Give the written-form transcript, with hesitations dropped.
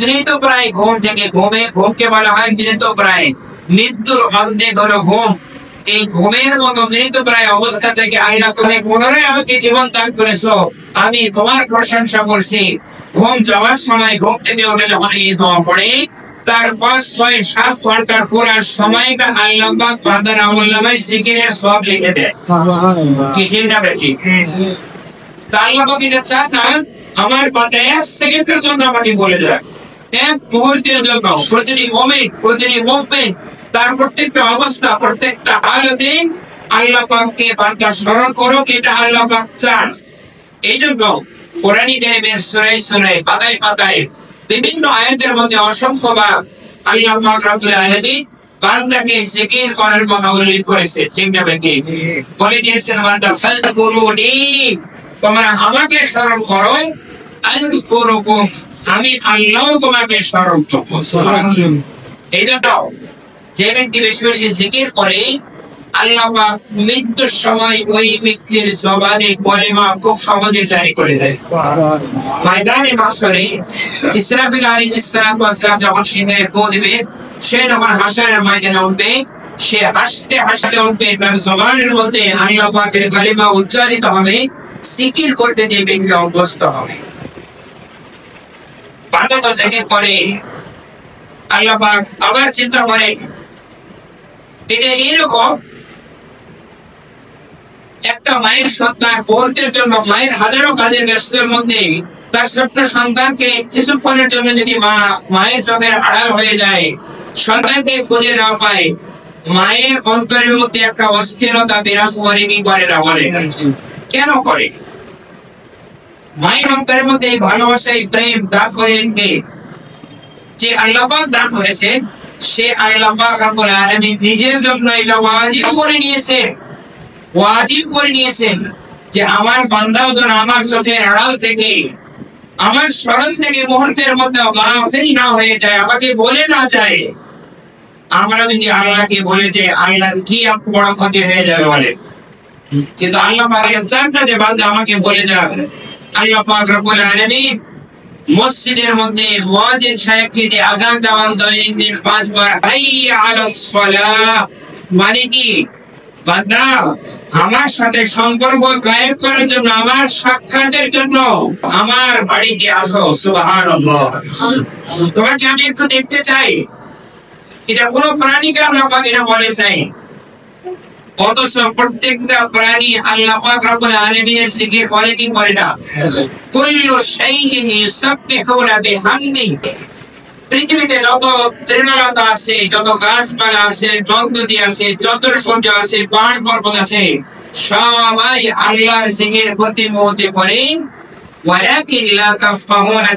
মৃতপ্রায় ঘুম থেকে ঘুমকে বলা হয় মৃতপ্রায়, মৃত্যুর অর্ধেক হলো ঘুম। এই ঘুমের মতো মৃতপ্রায় অবস্থা থেকে আল্লাহ তুমি পুনরায় আমাকে জীবন দান করেছো, আমি তোমার প্রশংসা করছি। ঘুম যাওয়ার সময় ঘুম থেকে উঠে যখন এই দোয়া পড়ে, তার 5-6-7 ঘন্টার পুরো সময়টা আল্লাহ পাক বান্দার আমলনামায় জিকিরের সওয়াব লিখে দেয়। কি ঠিক না বেটি? তা আল্লাহ পাক এটা চান না আমার বান্দা 1 সেকেন্ডের জন্য আমাকে বলে দেয়, 1 মুহূর্তের জন্য, প্রতিটি মোমেন্ট, প্রতিটি মুভমেন্ট, তার প্রত্যেকটা অবস্থা, প্রত্যেকটা হালতে আল্লাহ পাককে বান্দা স্মরণ করুক, এটা আল্লাহ পাক চান। এই জন্য কোরআনী কারিমের সূরায় সূরায়, পাতায় পাতায় বিভিন্ন আয়াতের মধ্যে অসংখ্যবার আল্লাহ পাক রব্বুল আলামিন বান্দাকে জিকির করার কথা উল্লেখ করেছে। ঠিক না বেটি? বলে দিয়েছেন বান্দা ফাযকুরুনি, তোমরা আমাকে স্মরণ করো, আযকুরুকুম, আমি আল্লাহ তোমাকে স্মরণ করব। সুবহানাল্লাহ। এইটা যে ব্যক্তি বেশি বেশি জিকির করে, আল্লাহ পাক মৃত্যুর সময় ওই ব্যক্তির জবানে কলেমা খুব সহজে জারি করে দেয়। ময়দানে মাশরে ইসরাফিল আলাইহিস সালাম যখন সিংহে ফু দিবে, সে যখন হাশরের ময়দানে উঠবে, সে হাসতে হাসতে উঠবে, তার জবানের মধ্যে আল্লাহ পাকের কলেমা উচ্চারিত হবে, জিকির করতে যে ব্যক্তি অভ্যস্ত হবে। বান্দা তো জিকির করে, আল্লাহ পাক আবার চিন্তা করে। এটা এরকম একটা মায়ের সন্তান মুহূর্তের জন্য, মায়ের হাজারো কাজের ব্যস্ততার মধ্যে তার ছোট্ট সন্তানকে কিছুক্ষণের জন্য যদি মায়ের চোখের আড়াল হয়ে যায়, সন্তানকে খুঁজে না পায়, মায়ের অন্তরের মধ্যে একটা অস্থিরতা বিরাজ করে কি করে না বলে? কেন করে? মায়ের অন্তরের মধ্যে এই ভালোবাসা, এই প্রেম দান করে নিবে যে আল্লাহ পাক দান করেছে, সে আল্লাহ পাক রব্বুল আলামিন নিজের জন্য এটা ওয়াজিব করে নিয়েছেন। ওয়াজিব করে নিয়েছেন যে আমার বান্দাও যেন আমার চোখের আড়াল থেকে, আমার স্মরণ থেকে মুহূর্তের মধ্যে গাফিল না হয়ে যায়, আমাকে বলে না যায়। আমরা যদি আল্লাহকে বলে যে আল্লাহ কি বড় ক্ষতি হয়ে যাবে বলে, কিন্তু আল্লাহ পাক চান না যে বান্দা আমাকে বলে যাবে। আল্লাহ পাক রব্বুল আলামিন মসজিদের মধ্যে মুয়াজ্জিন সাহেবকে যে আযান দেওয়ান দৈনিক 5 বার, হাইয়া আলাস সালাহ, মানে কি বান্দা আমার সাথে সম্পর্ক কায়েম করার জন্য, আমার সাক্ষাতের জন্য আমার বাড়িতে আসো। সুবহানাল্লাহ। তোমাকে আমি একটু দেখতে চাই। এটা কোনো প্রাণীকে আল্লাহ পাক এটা বলেন নাই, অথচ প্রত্যেকটা প্রাণী আল্লাহ পাক রব্বুল আলামিনের জিকির করে কি করে না? কুল্লু শাইইন ইউসাব্বিহুনা বিহামদি। পৃথিবীতে যত তৃণলতা আছে, যত গাছপালা আছে, নদী আছে, যত সূর্য আছে, পাহাড় পর্বত আছে, সবাই আল্লাহর জিকির প্রতি মুহূর্তে করে। ওয়ালাকিন লা তাফকাহুনা